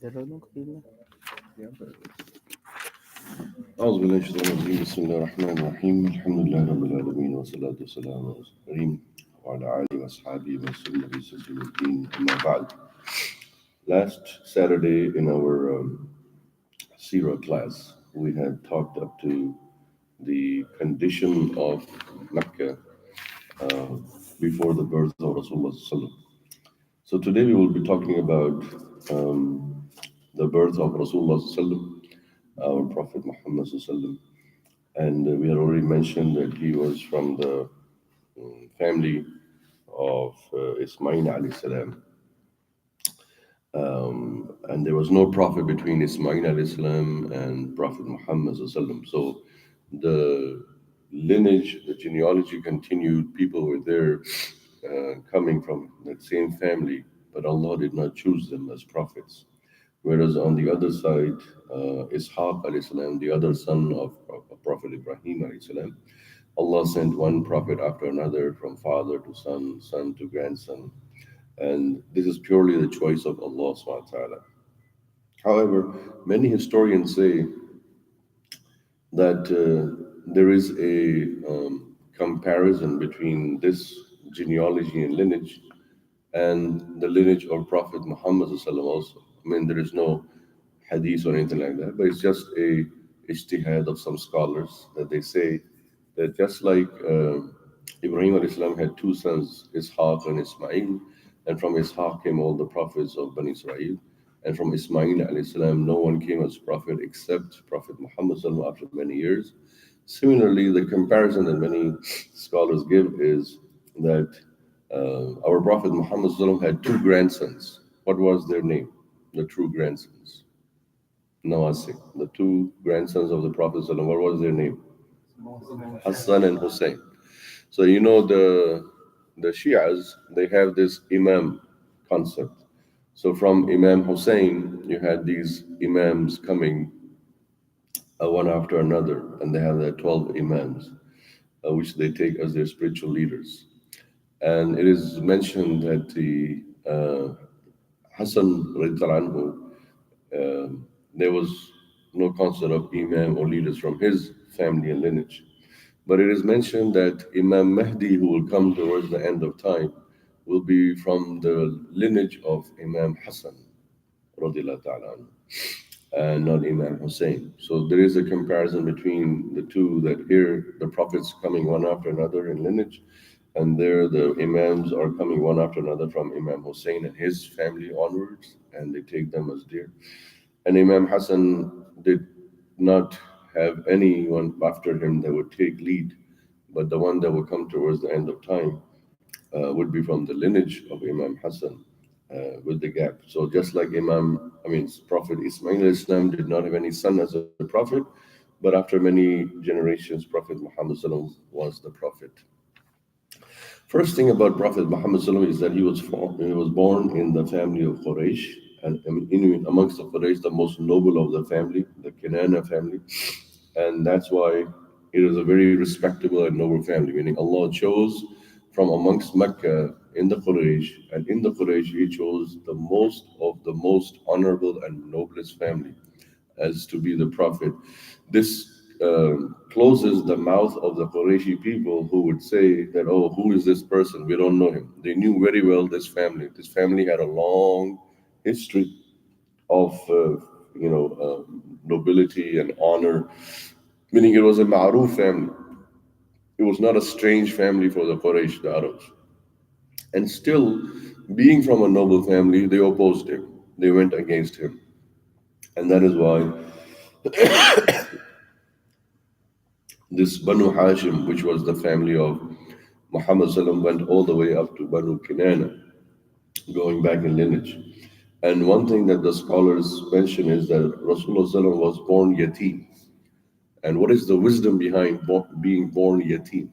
أعوذ بالله من الشيطان الرجيم بسم الله الرحمن الرحيم الحمد لله رب العالمين والصلاة والسلام على رسول الكريم وعلى آله وأصحابه وسلم بسلم الدين أما بعد. Last Saturday in our Seerah class, we had talked up to the condition of Mecca before the birth of Rasulullah. So today we will be talking about the birth of Rasulullah, our Prophet Muhammad. And we had already mentioned that he was from the family of Ismail alayhi salam. And there was no prophet between Ismail alayhi salam and Prophet Muhammad. So the lineage, the genealogy continued. People were there coming from that same family, but Allah did not choose them as prophets. Whereas on the other side, Ishaq alayhi salam, the other son of Prophet Ibrahim alayhi salam, Allah sent one prophet after another from father to son, son to grandson. And this is purely the choice of Allah subhanahu wa ta'ala. However, many historians say that there is a comparison between this genealogy and lineage and the lineage of Prophet Muhammad also. I mean, there is no hadith or anything like that, but it's just a ijtihad of some scholars that they say that just like Ibrahim alayhi salam had two sons, Ishaq and Ismail, and from Ishaq came all the prophets of Bani Israel, and from Ismail alayhi salam no one came as prophet except Prophet Muhammad after many years. Similarly, the comparison that many scholars give is that our Prophet Muhammad had two grandsons. What was their name? The true grandsons. Nawasi. The two grandsons of the Prophet, what was their name? Hassan and Hussein. So you know the Shias, they have this Imam concept. So from Imam Hussein, you had these Imams coming one after another, and they have the 12 Imams, which they take as their spiritual leaders. And it is mentioned that the Hassan anhu, there was no concept of Imam or leaders from his family and lineage. But it is mentioned that Imam Mahdi, who will come towards the end of time, will be from the lineage of Imam Hassan, radiallahu ta'ala, and not Imam Hussein. So there is a comparison between the two, that here the prophets coming one after another in lineage, and there the Imams are coming one after another from Imam Hussein and his family onwards, and they take them as dear. And Imam Hassan did not have anyone after him that would take lead, but the one that would come towards the end of time would be from the lineage of Imam Hassan with the gap. So just like Prophet Ismail Islam did not have any son as a prophet, but after many generations, Prophet Muhammad was the prophet. First thing about Prophet Muhammad is that he was born in the family of Quraysh, and amongst the Quraysh, the most noble of the family, the Kinana family, and that's why it is a very respectable and noble family, meaning Allah chose from amongst Mecca in the Quraysh, and in the Quraysh He chose the most of the most honorable and noblest family as to be the Prophet. This closes the mouth of the Qurayshi people who would say that, oh, who is this person? We don't know him. They knew very well this family. This family had a long history of nobility and honor, meaning it was a ma'ruf family. It was not a strange family for the Quraysh, the Arabs. And still, being from a noble family, they opposed him. They went against him. And that is why this Banu Hashim, which was the family of Muhammad went all the way up to Banu Kinana, going back in lineage. And one thing that the scholars mention is that Rasulullah was born yatim. And what is the wisdom behind being born yatim?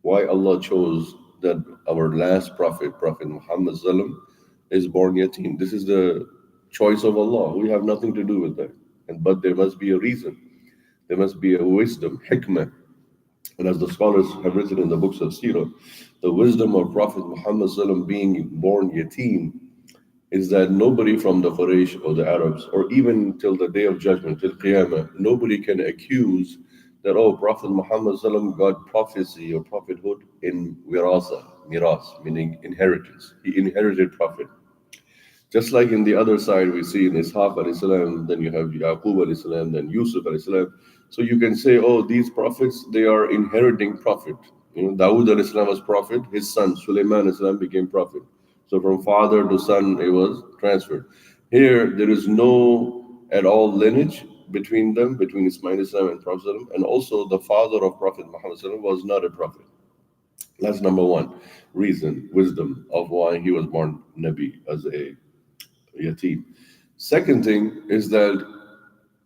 Why Allah chose that our last prophet, Prophet Muhammad is born yatim? This is the choice of Allah. We have nothing to do with that. But there must be a reason. There must be a wisdom, hikmah. And as the scholars have written in the books of Seerah, the wisdom of Prophet Muhammad being born yatim is that nobody from the Quraysh or the Arabs, or even till the day of judgment, till Qiyamah, nobody can accuse that, oh, Prophet Muhammad sallam got prophecy or prophethood in wirasa, miras, meaning inheritance. He inherited prophet. Just like in the other side, we see in Ishaq alayhi salam, then you have Yaqub alayhi salam, then Yusuf alayhi salam. So you can say, oh, these prophets, they are inheriting prophet. Dawood alayhi salam was prophet, his son Sulaiman alayhi salam became prophet. So from father to son, it was transferred. Here, there is no at all lineage between them, between Ismail alayhi salam and Prophet sallam, and also the father of Prophet Muhammad sallam was not a prophet. That's number one reason, wisdom of why he was born Nabi as a yatim. Second thing is that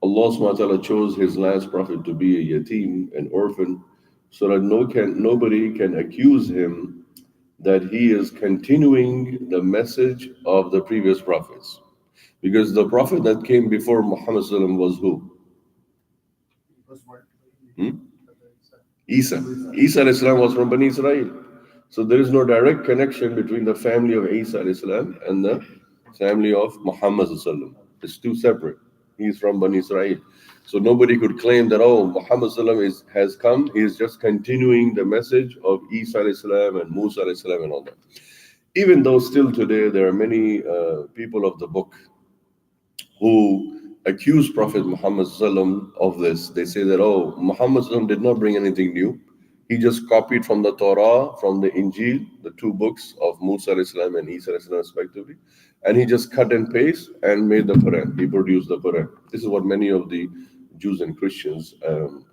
Allah subhanahu wa ta'ala chose his last prophet to be a yatim, an orphan, so that nobody can accuse him that he is continuing the message of the previous prophets. Because the prophet that came before Muhammad sallam was who? Hmm? Isa. Isa alayhi salam was from Bani Israel. So there is no direct connection between the family of Isa alayhi salam and the family of Muhammad sallam. It's two separate. He's from Bani Israel. So nobody could claim that, oh, Muhammad sallam has come. He is just continuing the message of Isa alayhi salam and Musa alayhi salam and all that. Even though still today there are many people of the book who accuse Prophet Muhammad sallam of this. They say that, oh, Muhammad sallam did not bring anything new. He just copied from the Torah, from the Injil, the two books of Musa alayhi salam and Isa alayhi salam respectively, and he just cut and paste and made the Quran. He produced the Quran. This is what many of the Jews and Christians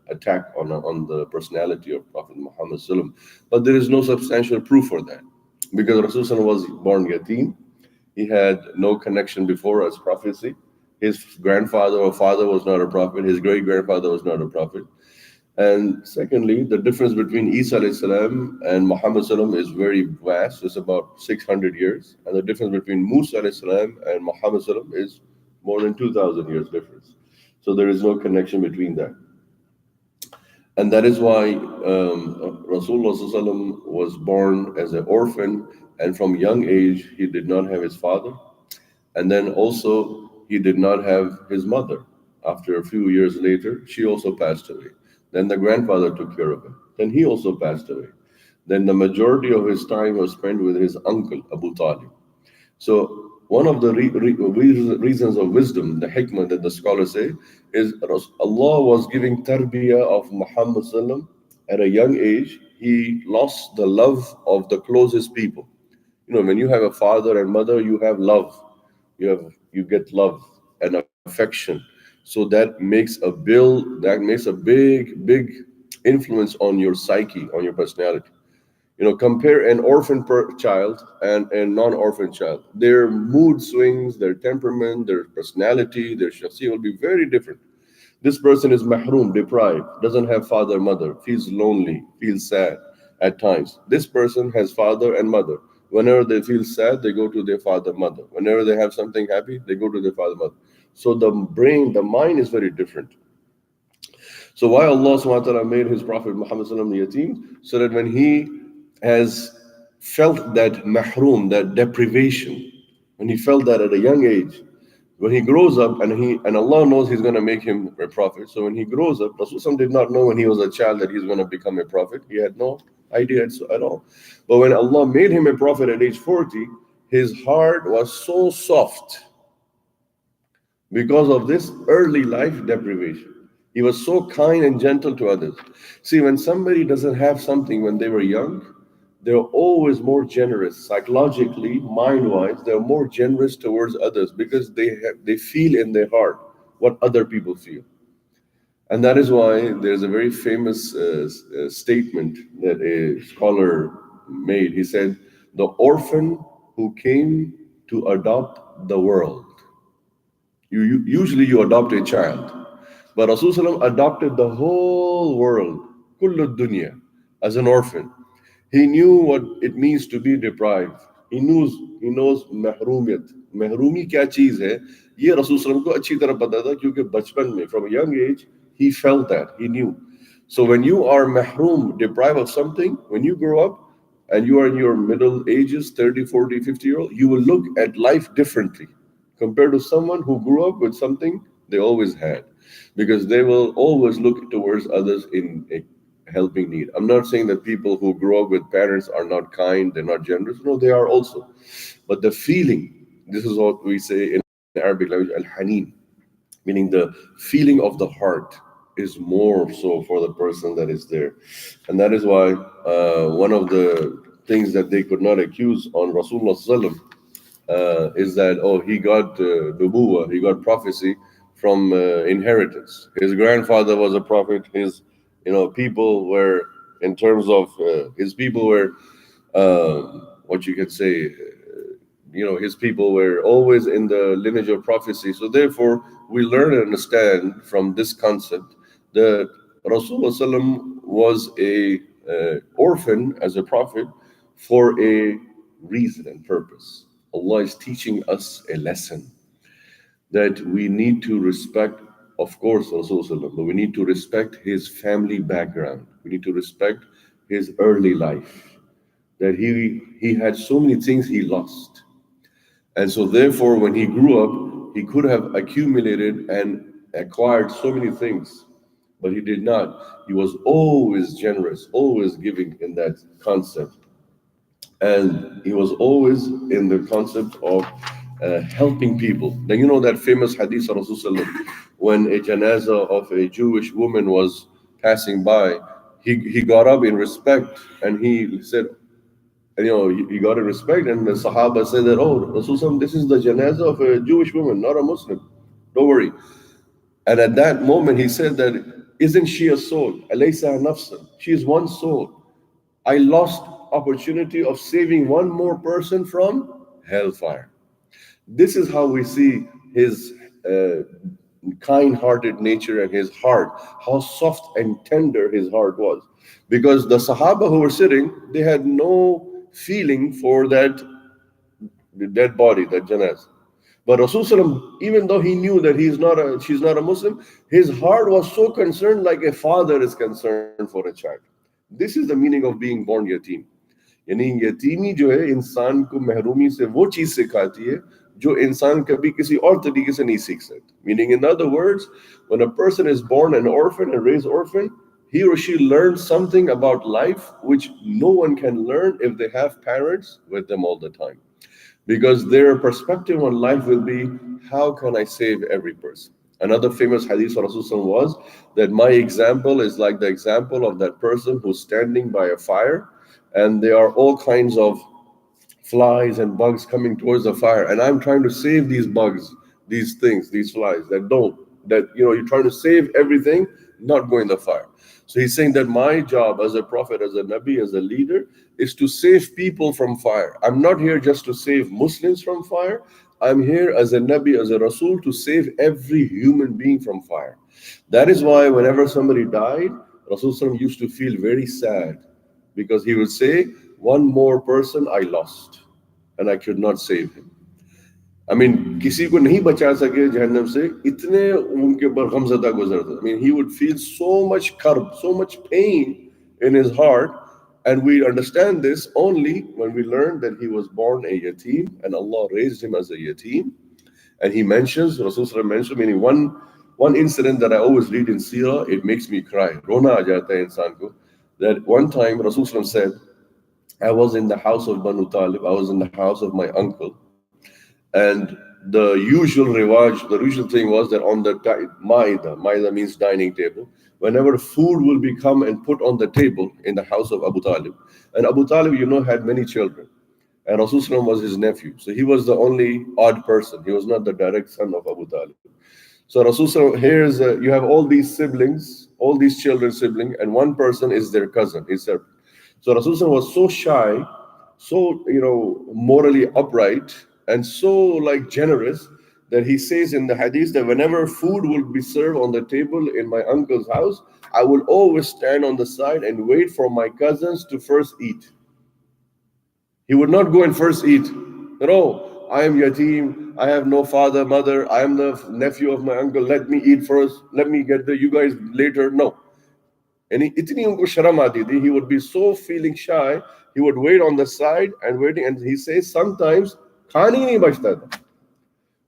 attack on the personality of Prophet Muhammad sallam. But there is no substantial proof for that, because Rasul was born yatim. He had no connection before as prophecy. His grandfather or father was not a prophet. His great grandfather was not a prophet. And secondly, the difference between Isa alayhi salam and Muhammad salam is very vast. It's about 600 years. And the difference between Musa alayhi salam and Muhammad salam is more than 2,000 years difference. So there is no connection between that. And that is why Rasulullah sallam was born as an orphan, and from young age he did not have his father. And then also he did not have his mother. After a few years later, she also passed away. Then the grandfather took care of him. Then he also passed away. Then the majority of his time was spent with his uncle, Abu Talib. So one of the reasons of wisdom, the hikmah that the scholars say, is Allah was giving tarbiyah of Muhammad sallam at a young age. He lost the love of the closest people. When you have a father and mother, you have love. You get love and affection. So that makes a big influence on your psyche, on your personality. Compare an orphan child and a non-orphan child. Their mood swings, their temperament, their personality, their shakhsiyah will be very different. This person is mahroom, deprived, doesn't have father, mother, feels lonely, feels sad at times. This person has father and mother. Whenever they feel sad, they go to their father, mother. Whenever they have something happy, they go to their father, mother. So the brain, the mind is very different. So why Allah subhanahu wa ta'ala made his Prophet Muhammad sallam yatim? So that when he has felt that mahroom, that deprivation, when he felt that at a young age, when he grows up, and Allah knows he's going to make him a prophet. So when he grows up, Rasul did not know when he was a child that he's going to become a prophet. He had no idea at all. But when Allah made him a prophet at age 40, his heart was so soft because of this early life deprivation. He was so kind and gentle to others. See, when somebody doesn't have something when they were young, they're always more generous psychologically, mind-wise. They're more generous towards others because they feel in their heart what other people feel. And that is why there's a very famous statement that a scholar made. He said, "The orphan who came to adopt the world." Usually you adopt a child, but Rasulullah adopted the whole world, kullu dunya, as an orphan. He knew what it means to be deprived. He knows mahrumiyat. Mahrumi kya cheez hai? Ye Rasulullah ko achhi tarah pata tha, kyunki bachpan mein, from a young age, he felt that, he knew. So when you are mahroom, deprived of something, when you grow up, and you are in your middle ages, 30, 40, 50-year-old, you will look at life differently compared to someone who grew up with something they always had, because they will always look towards others in a helping need. I'm not saying that people who grow up with parents are not kind, they're not generous. No, they are also. But the feeling, this is what we say in Arabic language, al-hanin, meaning the feeling of the heart is more so for the person that is there. And that is why one of the things that they could not accuse on Rasulullah sallallahu is that, oh, he got nubuwa, he got prophecy from inheritance. His grandfather was a prophet. His, people were, in terms of his people were, what you can say, his people were always in the lineage of prophecy. So therefore, we learn and understand from this concept that Rasulullah sallam was a orphan as a prophet for a reason and purpose. Allah is teaching us a lesson that we need to respect, of course, Rasulullah, but we need to respect his family background. We need to respect his early life. That he had so many things he lost. And so therefore, when he grew up, he could have accumulated and acquired so many things, but he did not. He was always generous, always giving in that concept. And he was always in the concept of helping people. Then you know that famous hadith of Rasulullah, when a janazah of a Jewish woman was passing by, he got up in respect and he said, and he got in respect, and the Sahaba said that, oh, Rasulullah, this is the janazah of a Jewish woman, not a Muslim. Don't worry. And at that moment he said that, isn't she a soul? Alaysa nafsan. She is one soul. I lost opportunity of saving one more person from hellfire. This is how we see his kind-hearted nature and his heart, how soft and tender his heart was. Because the Sahaba who were sitting, they had no feeling for that the dead body, that janaz. But Rasulullah, even though he knew that she's not a Muslim, his heart was so concerned, like a father is concerned for a child. This is the meaning of being born yatim. यानी यतीमी जो है इंसान को महरूमी से वो चीज सिखाती है जो इंसान कभी किसी और तरीके से नहीं सीख सकता. Meaning, in other words, when a person is born an orphan and raised orphan, he or she learns something about life which no one can learn if they have parents with them all the time. Because their perspective on life will be, how can I save every person? Another famous hadith of Rasulullah was that my example is like the example of that person who's standing by a fire, and there are all kinds of flies and bugs coming towards the fire, and I'm trying to save these bugs, these things, these flies you're trying to save everything, not go in the fire. So he's saying that my job as a prophet, as a nabi, as a leader, is to save people from fire. I'm not here just to save Muslims from fire. I'm here as a nabi, as a rasul, to save every human being from fire. That is why whenever somebody died, Rasul used to feel very sad, because he would say, one more person I lost and I could not save him. I mean, किसी को नहीं बचा सके जहन्नम से, इतने उनके ऊपर गमज़दा गुजरता. I mean, he would feel so much karb, so much pain in his heart. And we understand this only when we learn that he was born a yatim and Allah raised him as a yatim. And he mentions, Rasulullah mentioned, meaning one incident that I always read in Seerah, it makes me cry. Rona aa jata hai insaan ko. That one time Rasulullah said, I was in the house of Banu Talib, I was in the house of my uncle. And the usual riwaj, the usual thing was that on the maida means dining table, whenever food will become and put on the table in the house of Abu Talib. And Abu Talib, had many children. And Rasulullah was his nephew. So he was the only odd person. He was not the direct son of Abu Talib. So Rasulullah, you have all these siblings, all these children sibling, and one person is their cousin. So Rasulullah was so shy, so morally upright, and so generous, that he says in the hadith that whenever food will be served on the table in my uncle's house, I will always stand on the side and wait for my cousins to first eat. He would not go and first eat. No, I am yatim, I have no father, mother, I am the nephew of my uncle, let me eat first, let me get you guys later. No. And itni unko sharam aati thi, he would be so feeling shy, he would wait on the side and waiting. And he says sometimes, khani nahi bachta tha.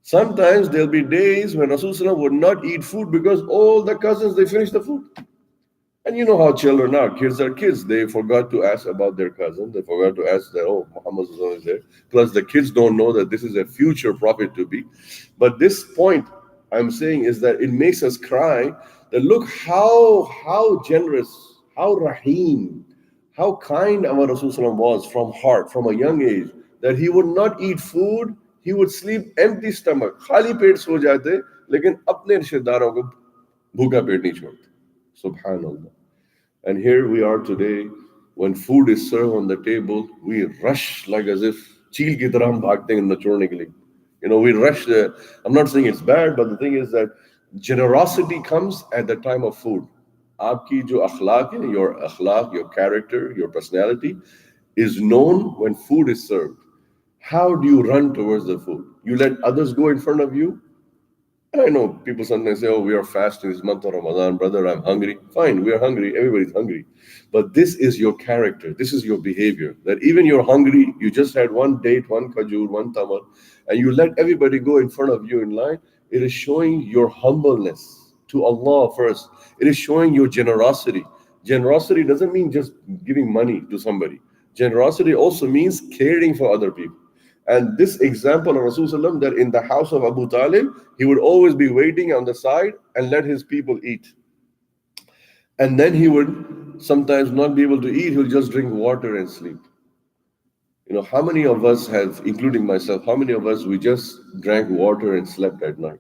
Sometimes there'll be days when Rasulullah would not eat food because all the cousins, they finished the food. And you know how children are. Kids are kids. They forgot to ask about their cousin. They forgot to ask that, oh, Muhammad is there. Plus, the kids don't know that this is a future prophet to be. But this point I'm saying is that it makes us cry that look how generous, how rahim, how kind our Rasulullah was from heart, from a young age, that he would not eat food, he would sleep empty stomach. खाली पेट सो जाते, लेकिन अपने रिश्तेदारों को भूखा पेट नहीं छोड़ते. Subhanallah. And here we are today, when food is served on the table, we rush like as if cheel ki tarah hum bhagte hain nachodne ke liye. You know, we rush. I'm not saying it's bad, but the thing is that generosity comes at the time of food. Aapki jo akhlaq hai, your akhlaq, your character, your personality is known when food is served. How do you run towards the food? You let others go in front of you? I know people sometimes say, oh, we are fasting this month of Ramadan, brother, I'm hungry. Fine, we are hungry, everybody's hungry. But this is your character, this is your behavior. That even you're hungry, you just had one date, one kajur, one tamar, and you let everybody go in front of you in line. It is showing your humbleness to Allah first. It is showing your generosity. Generosity doesn't mean just giving money to somebody. Generosity also means caring for other people. And this example of Rasulullah, that in the house of Abu Talib, he would always be waiting on the side and let his people eat. And then he would sometimes not be able to eat, he'll just drink water and sleep. You know, how many of us have, including myself, how many of us, we just drank water and slept at night?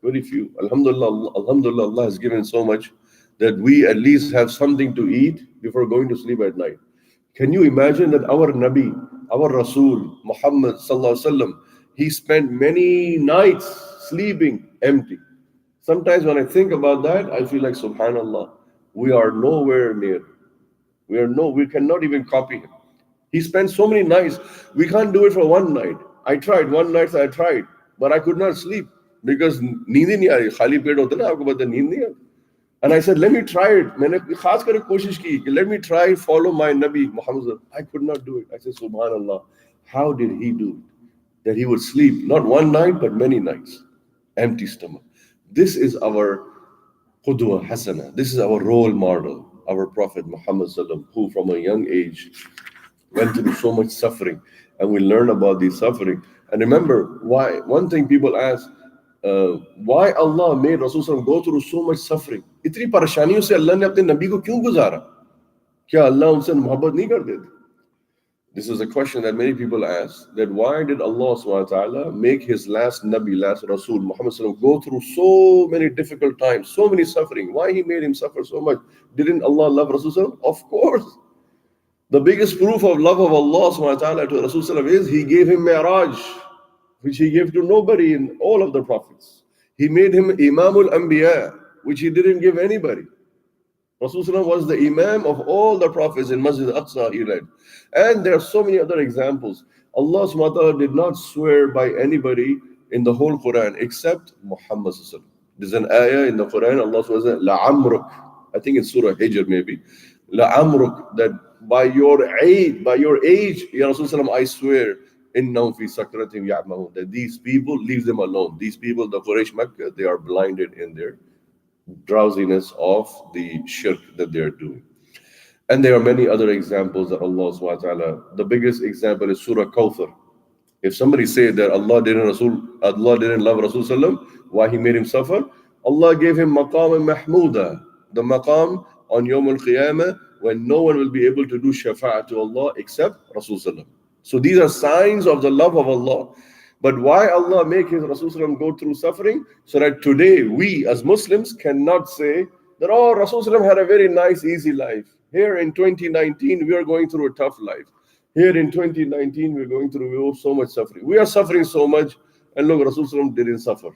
Very few. Alhamdulillah, Alhamdulillah, Allah has given so much that we at least have something to eat before going to sleep at night. Can you imagine that our Nabi, our Rasul, Muhammad sallallahu alaihi wasallam, he spent many nights sleeping empty. Sometimes when I think about that, I feel like subhanallah, we are nowhere near. We cannot even copy him. He spent so many nights. We can't do it for one night. I tried, but I could not sleep because neend nahi aa rahi. Khali pet hota na, aapko pata neend nahi aati. And I said, let me try it. Let me try follow my Nabi Muhammad. I could not do it. I said, subhanallah, how did he do it? That he would sleep, not one night, but many nights. Empty stomach. This is our Qudwa Hasana. This is our role model, our Prophet Muhammad sallam, who from a young age went through so much suffering. And we learn about this suffering. And remember, why? One thing people ask, why Allah made Rasulullah go through so much suffering? इतनी परेशानियों से अल्लाह ने अपने नबी को क्यों गुजारा? क्या अल्लाह उनसे मोहब्बत नहीं करते थे? This is a question that many people ask, that why did Allah subhanahu wa ta'ala make his last Nabi, last Rasul, Muhammad sallallahu go through so many difficult times, so many suffering? Why he made him suffer so much? Didn't Allah love Rasul? Of course. The biggest proof of love of Allah subhanahu wa ta'ala to Rasul is he gave him Mi'raj, which he gave to nobody in all of the prophets. He made him Imamul Anbiya, which he didn't give anybody. Rasulullah was the Imam of all the prophets in Masjid Aqsa he led. And there are so many other examples. Allah subhanahu wa ta'ala did not swear by anybody in the whole Quran except Muhammad. There's an ayah in the Quran, Allah subhanahu wa ta'ala says, La'amruk. I think it's Surah Hijr maybe. La'amruk, that by your age, Ya Rasulullah, I swear, innahum fi sakratim ya'mahun, that these people, leave them alone. These people, the Quraysh Makkah, they are blinded in their drowsiness of the shirk that they are doing. And there are many other examples that Allah subhanahu wa ta'ala, the biggest example is Surah Kawthar. If somebody say that Allah didn't love Rasul, why he made him suffer? Allah gave him maqam mahmuda, the maqam on Yawm al-Qiyamah, when no one will be able to do shafa'ah to Allah except Rasul. So these are signs of the love of Allah. But why Allah make his Rasul go through suffering? So that today we as Muslims cannot say that, oh, Rasul had a very nice, easy life. Here in 2019, we are going through a tough life. Here in 2019, we're going through so much suffering. We are suffering so much, and look, Rasul didn't suffer.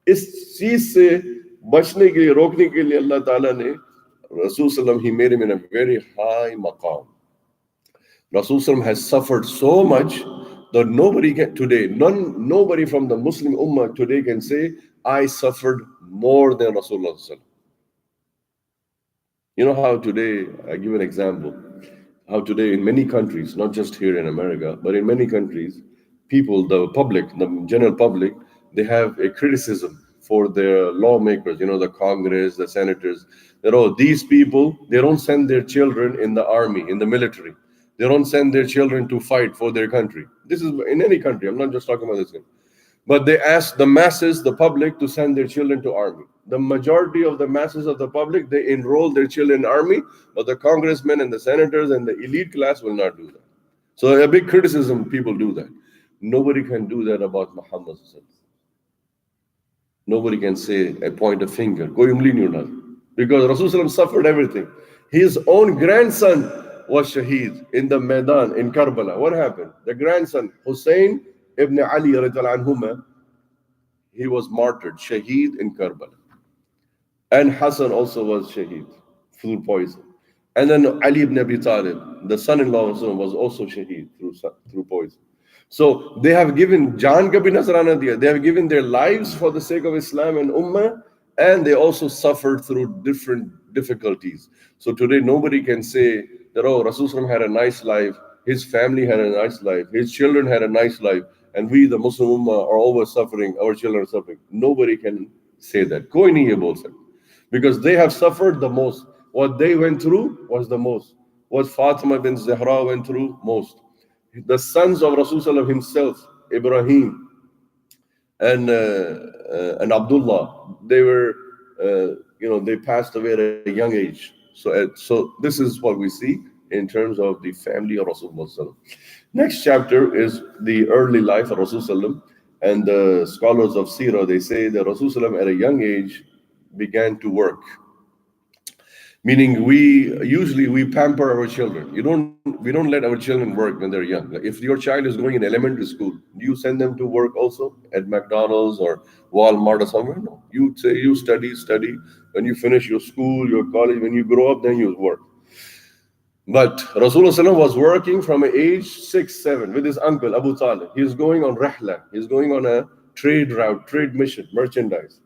इस चीज से बचने के लिए, रोकने के लिए अल्लाह ताला ने Rasul, he made him in a very high maqam. Rasul has suffered so much that nobody can today, nobody from the Muslim Ummah today can say, I suffered more than Rasulullah. You know how today, I give an example, how today in many countries, not just here in America, but in many countries, people, the public, the general public, they have a criticism for their lawmakers, the Congress, the senators, that, oh, these people, they don't send their children in the army, in the military. They don't send their children to fight for their country. This is in any country. I'm not just talking about this country. But they ask the masses, the public, to send their children to army. The majority of the masses of the public, they enroll their children in army, but the congressmen and the senators and the elite class will not do that. So a big criticism, people do that. Nobody can do that about Muhammad. Nobody can say, point a finger, because Rasulullah suffered everything. His own grandson was shaheed in the Maidan in Karbala. What happened? The grandson, Hussein ibn Ali, anhuma, he was martyred, shaheed in Karbala. And Hassan also was shaheed through poison. And then Ali ibn Abi Talib, the son-in-law of Rasulullah, was also shaheed through poison. So they have given Jan Kabhi Nazarana diya. They have given their lives for the sake of Islam and Ummah, and they also suffered through different difficulties. So today nobody can say that, oh, Rasulullah had a nice life, his family had a nice life, his children had a nice life, and we, the Muslim Ummah, are always suffering, our children are suffering. Nobody can say that. Koi nahi hai bol sakta. Because they have suffered the most. What they went through was the most. What Fatima bin Zahra went through, most. The sons of Rasulullah himself, Ibrahim and Abdullah, they were, they passed away at a young age. So this is what we see in terms of the family of Rasulullah. Next chapter is the early life of Rasulullah, and the scholars of Seerah, they say that Rasulullah at a young age began to work. Meaning we pamper our children. We don't let our children work when they're young. Like if your child is going in elementary school, do you send them to work also at McDonald's or Walmart or somewhere? No. You say you study. When you finish your school, your college, when you grow up, then you work. But Rasulullah was working from age 6, 7 with his uncle Abu Talib. He's going on Rahla. He's going on a trade route, trade mission, merchandise.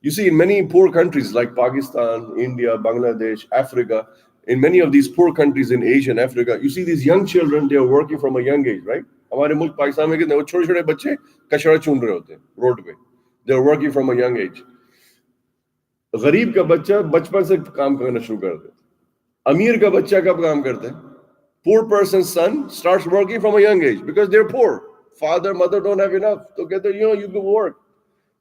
You see, in many poor countries like Pakistan, India, Bangladesh, Africa, in many of these poor countries in Asia and Africa, you see these young children, they are working from a young age, right? हमारे मुल्क पाकिस्तान में कितने वो छोटे-छोटे बच्चे कचरा चुन रहे होते हैं रोड पे. They are working from a young age. गरीब का बच्चा बचपन से काम करना शुरू कर देता है. अमीर का बच्चा कब काम करता है? Poor person's son starts working from a young age because they're poor. Father, mother don't have enough. So get you can work.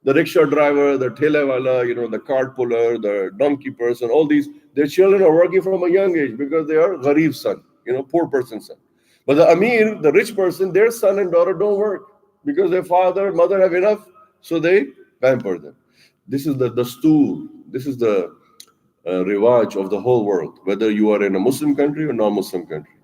The rickshaw driver, the telewala, the cart puller, the donkey person, all these, their children are working from a young age because they are ghareeb's son, poor person's son. But the amir, the rich person, their son and daughter don't work because their father, mother have enough, so they pamper them. This is the stool. This is the riwaj of the whole world, whether you are in a Muslim country or non-Muslim country.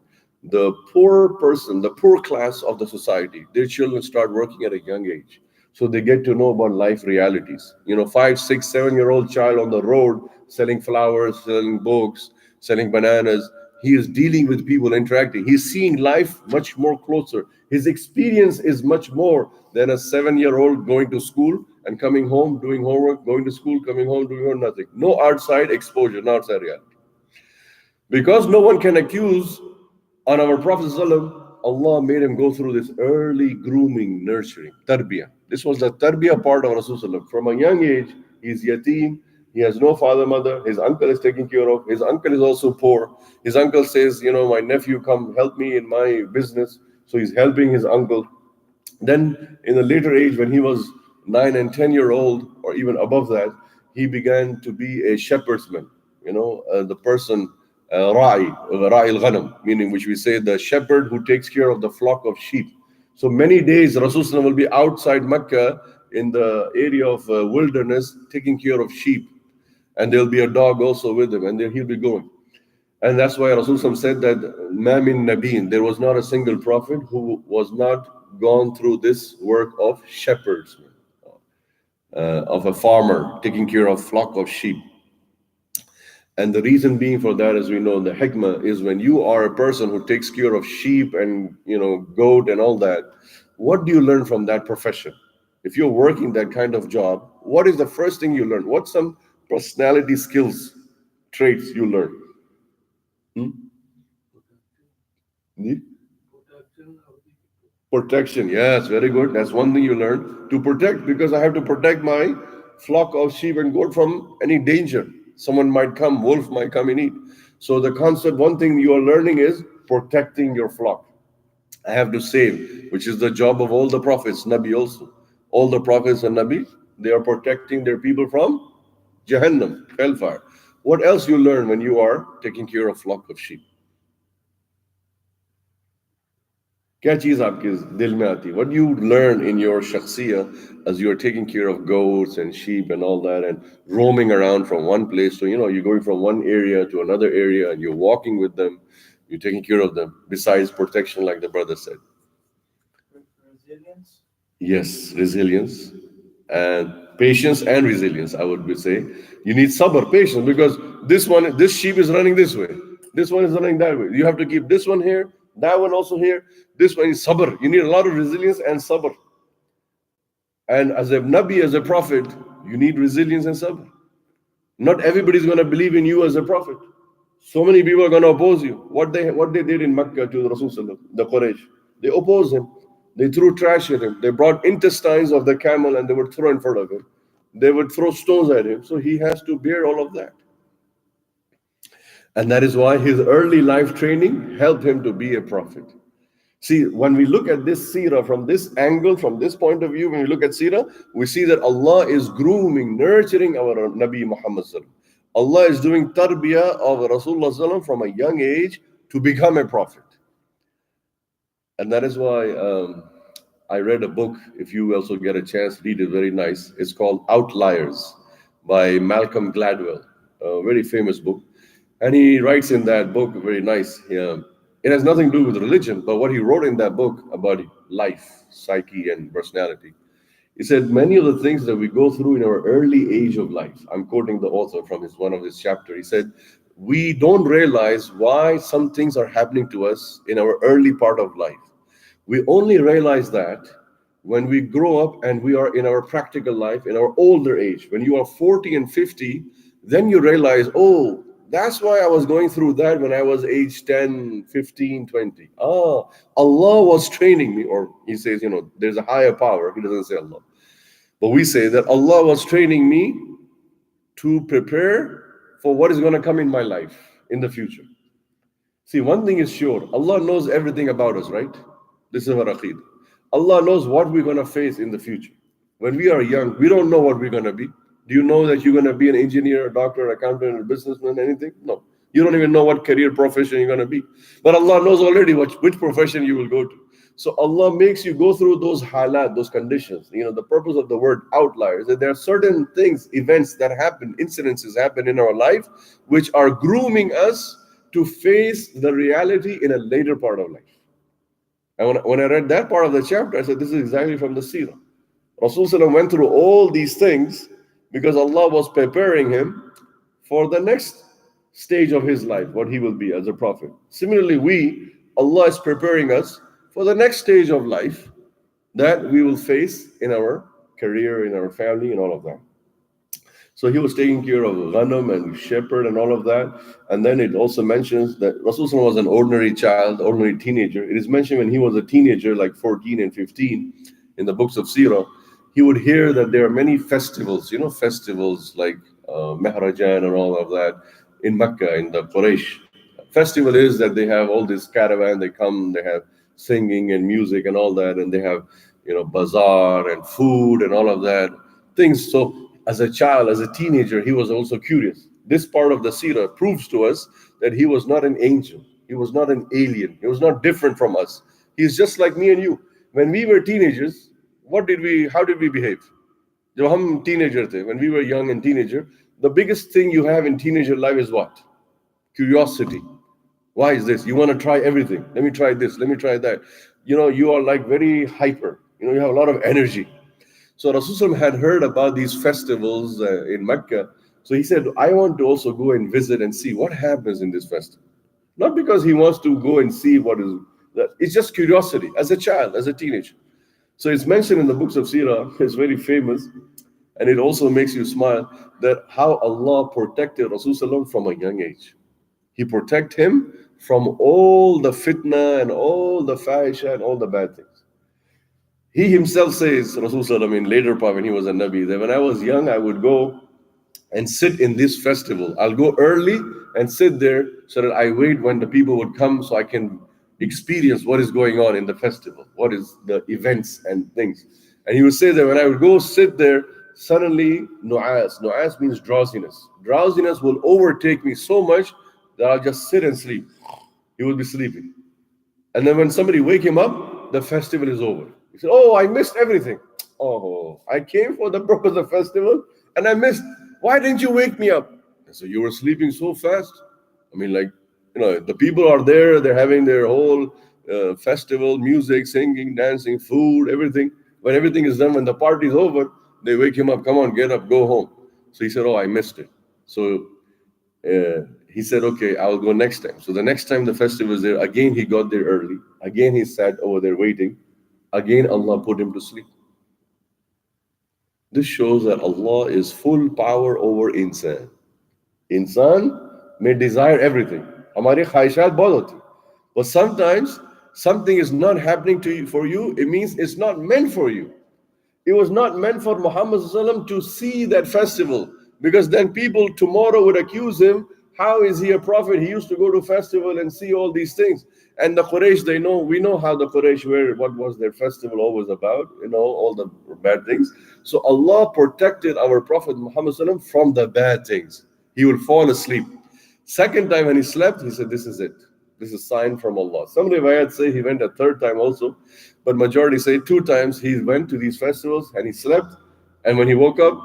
The poor person, the poor class of the society, their children start working at a young age. So they get to know about life realities. 5, 6, 7-year-old child on the road selling flowers, selling books, selling bananas. He is dealing with people, interacting. He's seeing life much more closer. His experience is much more than a 7-year-old going to school and coming home, doing homework, going to school, coming home, doing nothing. No outside exposure, no outside reality. Because no one can accuse on our Prophet ﷺ, Allah made him go through this early grooming, nurturing, tarbiyah. This was the tarbiyah part of Rasulullah. From a young age, he's yateen, he has no father, mother, his uncle is taking care of, his uncle is also poor. His uncle says, my nephew, come help me in my business. So he's helping his uncle. Then in a later age, when he was 9 and 10-year-old, or even above that, he began to be a shepherdsman. The person, Ra'i al-Ghanam, meaning which we say the shepherd who takes care of the flock of sheep. So many days Rasulullah will be outside Mecca in the area of wilderness taking care of sheep. And there'll be a dog also with him, and then he'll be going. And that's why Rasulullah said that Ma min Nabiin, there was not a single prophet who was not gone through this work of shepherds, of a farmer taking care of flock of sheep. And the reason being for that, as we know, the hikmah is when you are a person who takes care of sheep and goat and all that, what do you learn from that profession? If you're working that kind of job, what is the first thing you learn? What's some personality skills, traits you learn? Hmm? The protection, yes, very good. That's one thing you learn to protect, because I have to protect my flock of sheep and goat from any danger. Someone might come, wolf might come and eat. So the concept, one thing you are learning is protecting your flock. I have to save, which is the job of all the prophets, Nabi also. All the prophets and Nabi, they are protecting their people from Jahannam, hellfire. What else you learn when you are taking care of flock of sheep? क्या चीज आपके दिल में आती है? What do you learn in your shakhsiya as you are taking care of goats and sheep and all that, and roaming around from one place to, you're going from one area to another area, and you're walking with them, you're taking care of them, besides protection, like the brother said? Resilience. Yes, resilience and patience and resilience, I would say. You need sabr, patience, because this sheep is running this way, this one is running that way. You have to keep this one here, that one also here. This one is sabr. You need a lot of resilience and sabr. And as a Nabi, as a prophet, you need resilience and sabr. Not everybody is going to believe in you as a prophet. So many people are going to oppose you. What they did in Mecca to the Rasul, the Quraysh, they opposed him. They threw trash at him. They brought intestines of the camel and they would throw in front of him. They would throw stones at him. So he has to bear all of that. And that is why his early life training helped him to be a prophet. See, when we look at this seerah from this angle, from this point of view, when we look at seerah, we see that Allah is grooming, nurturing our Nabi Muhammad sallallahu alaihi wasallam. Allah is doing tarbiyah of Rasulullah sallallahu alaihi wasallam from a young age to become a prophet. And that is why I read a book. If you also get a chance, read it, very nice. It's called Outliers by Malcolm Gladwell, a very famous book. And he writes in that book, very nice. It has nothing to do with religion, but what he wrote in that book about life, psyche, and personality. He said many of the things that we go through in our early age of life. I'm quoting the author from one of his chapters. He said, we don't realize why some things are happening to us in our early part of life. We only realize that when we grow up and we are in our practical life, in our older age. When you are 40 and 50, then you realize, oh, that's why I was going through that when I was age 10, 15, 20. Allah was training me. Or he says, there's a higher power. He doesn't say Allah. But we say that Allah was training me to prepare for what is going to come in my life in the future. See, one thing is sure. Allah knows everything about us, right? This is our aqid. Allah knows what we're going to face in the future. When we are young, we don't know what we're going to be. Do you know that you're going to be an engineer, a doctor, accountant, a businessman, anything? No. You don't even know what career profession you're going to be. But Allah knows already which profession you will go to. So Allah makes you go through those halat, those conditions. The purpose of the word outlier is that there are certain things, events that happen, incidences happen in our life, which are grooming us to face the reality in a later part of life. And when I read that part of the chapter, I said, this is exactly from the seerah. Rasulullah went through all these things because Allah was preparing him for the next stage of his life, what he will be as a prophet. Similarly, Allah is preparing us for the next stage of life that we will face in our career, in our family, and all of that. So he was taking care of ghanam and shepherd and all of that. And then it also mentions that Rasulullah was an ordinary child, ordinary teenager. It is mentioned when he was a teenager, like 14 and 15, in the books of Seerah, he would hear that there are many festivals, festivals like Mahrajan and all of that in Mecca, in the Quraysh. Festival is that they have all this caravan, they come, they have singing and music and all that, and they have, bazaar and food and all of that things. So as a child, as a teenager, he was also curious. This part of the seerah proves to us that he was not an angel. He was not an alien. He was not different from us. He's just like me and you. When we were teenagers, how did we behave? When we were young and teenager, the biggest thing you have in teenager life is what? Curiosity. Why is this? You want to try everything. Let me try this. Let me try that. You are like very hyper. You have a lot of energy. So Rasulullah had heard about these festivals in Mecca. So he said, I want to also go and visit and see what happens in this festival. Not because he wants to go and see what is, it's just curiosity as a child, as a teenager. So it's mentioned in the books of Seerah, it's very famous. And it also makes you smile that how Allah protected Rasulullah from a young age. He protect him from all the fitna and all the fahisha and all the bad things. He himself says, Rasulullah, in later part when he was a Nabi, that when I was young, I would go and sit in this festival. I'll go early and sit there so that I wait when the people would come so I can experience what is going on in the festival, what is the events and things. And he would say that when I would go sit there, suddenly nu'as means drowsiness. Drowsiness will overtake me so much that I'll just sit and sleep. He will be sleeping. And then when somebody wake him up, the festival is over. He said, oh, I missed everything. Oh, I came for the purpose of festival and I missed. Why didn't you wake me up? And so you were sleeping so fast. The people are there, they're having their whole festival, music, singing, dancing, food, everything. When everything is done, when the party is over, they wake him up, come on, get up, go home. So he said, oh, I missed it. So he said, okay, I'll go next time. So the next time the festival was there, again he got there early. Again he sat over there waiting. Again Allah put him to sleep. This shows that Allah is full power over insan. Insan may desire everything. Hamari khahishat bahut hoti. But sometimes something is not happening to you for you. It means it's not meant for you. It was not meant for Muhammad ﷺ to see that festival, because then people tomorrow would accuse him. How is he a prophet? He used to go to festival and see all these things. And the Quraysh, we know how the Quraysh were, what was their festival always about, all the bad things. So Allah protected our Prophet Muhammad ﷺ from the bad things. He would fall asleep. Second time when he slept, he said, this is it. This is a sign from Allah. Some riwayat say he went a third time also, but majority say 2 times he went to these festivals and he slept. And when he woke up,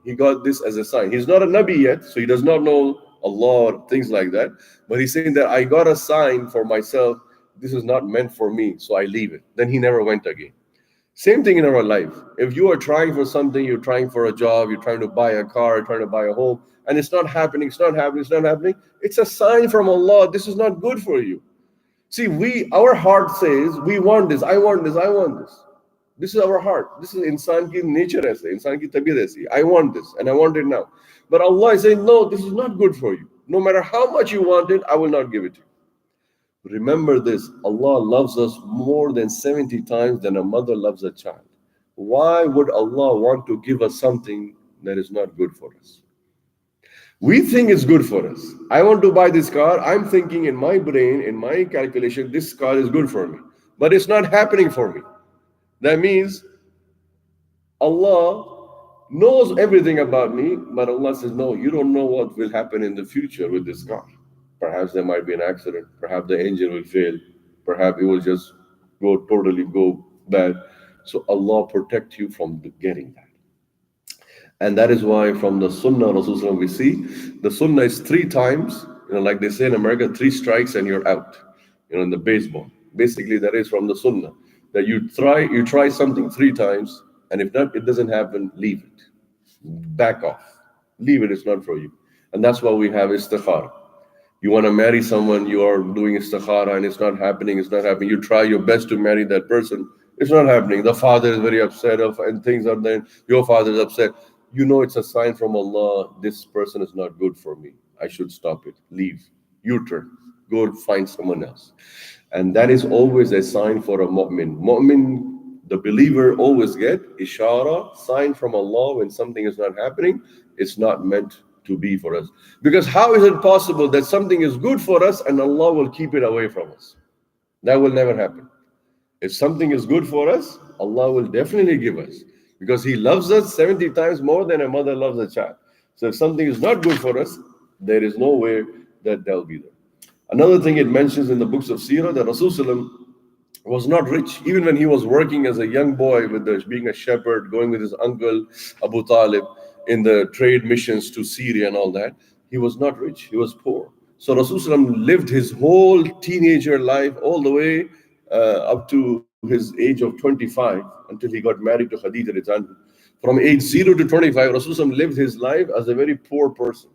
he got this as a sign. He's not a Nabi yet, so he does not know Allah or things like that. But he's saying that I got a sign for myself. This is not meant for me, so I leave it. Then he never went again. Same thing in our life. If you are trying for something, you're trying for a job, you're trying to buy a car, you're trying to buy a home, and it's not happening, it's not happening, it's a sign from Allah. This is not good for you. See, our heart says, we want this, I want this, I want this. This is our heart. This is insan ki nature aise, insan ki tabiyat aise. I want this and I want it now. But Allah is saying, no, this is not good for you. No matter how much you want it, I will not give it to you. Remember this, Allah loves us more than 70 times than a mother loves a child. Why would Allah want to give us something that is not good for us? We think it's good for us. I want to buy this car. I'm thinking in my brain, in my calculation, this car is good for me. But it's not happening for me. That means Allah knows everything about me, but Allah says, no, you don't know what will happen in the future with this car. Perhaps there might be an accident. Perhaps the engine will fail. Perhaps it will just totally go bad. So Allah protect you from getting that. And that is why from the Sunnah Rasulullah we see, the Sunnah is 3 times, like they say in America, 3 strikes and you're out, in the baseball. Basically that is from the Sunnah. That you try something 3 times, and if not, it doesn't happen, leave it. Back off. Leave it, it's not for you. And that's why we have istikhara. You want to marry someone, you are doing istikhara and it's not happening. You try your best to marry that person. It's not happening. The father is very upset and things are there. Your father is upset. It's a sign from Allah. This person is not good for me. I should stop it. Leave. U-turn. Go find someone else. And that is always a sign for a mu'min. Mu'min, the believer, always get ishara, sign from Allah when something is not happening. It's not meant to be for us. Because how is it possible that something is good for us and Allah will keep it away from us? That will never happen. If something is good for us, Allah will definitely give us. Because He loves us 70 times more than a mother loves a child. So if something is not good for us, there is no way that they'll be there. Another thing it mentions in the books of Seerah, that Rasulullah was not rich. Even when he was working as a young boy, being a shepherd, going with his uncle Abu Talib in the trade missions to Syria and all that, he was not rich, he was poor. So Rasulullah lived his whole teenager life all the way up to his age of 25 until he got married to Khadija. From age 0 to 25, Rasulullah lived his life as a very poor person.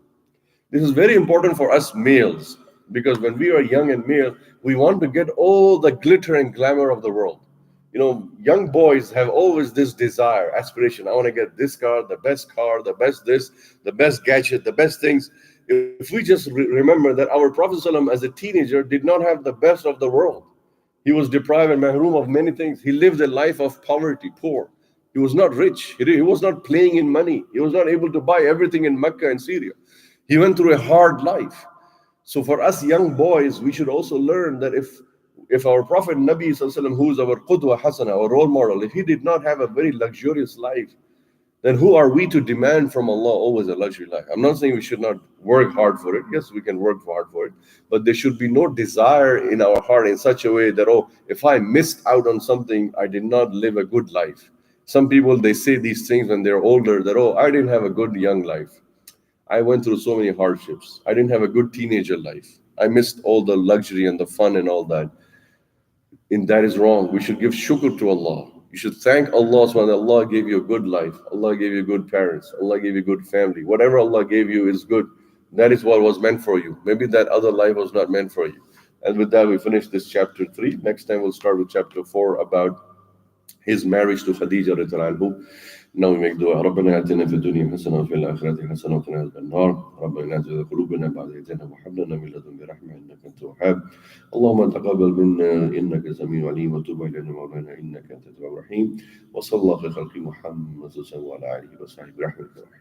This is very important for us males, because when we are young and male, we want to get all the glitter and glamour of the world. Young boys have always this desire, aspiration. I want to get this car, the best this, the best gadget, the best things. If we just remember that our Prophet ﷺ as a teenager did not have the best of the world. He was deprived and mahroom of many things. He lived a life of poverty, poor. He was not rich. He was not playing in money. He was not able to buy everything in Mecca and Syria. He went through a hard life. So for us young boys, we should also learn that if our Prophet Nabi Sallallahu, who is our Qudwa Hasana, our role model, if he did not have a very luxurious life, then who are we to demand from Allah always a luxury life? I'm not saying we should not work hard for it. Yes, we can work hard for it. But there should be no desire in our heart in such a way that, oh, if I missed out on something, I did not live a good life. Some people, they say these things when they're older that, oh, I didn't have a good young life. I went through so many hardships. I didn't have a good teenager life. I missed all the luxury and the fun and all that. And that is wrong. We should give shukr to Allah. You should thank Allah so that Allah gave you a good life. Allah gave you good parents. Allah gave you good family. Whatever Allah gave you is good. That is what was meant for you. Maybe that other life was not meant for you. And with that, we finish this chapter 3. Next time, we'll start with chapter 4 about his marriage to Khadija radiallahu anhu. Now we make dua. ربنا آتنا في الدنيا حسنة وفي الآخرة حسنة وقنا عذاب النار. ربنا لا تزغ قلوبنا بعد إذ هديتنا وهب لنا من لدنك رحمة إنك أنت الوهاب. اللهم تقبل منا إنك سميع عليم وتب علينا مولانا إنك أنت التواب الرحيم. وصلى الله على خلق محمد صلى الله عليه وسلم وعلى آله وصحبه برحمتك.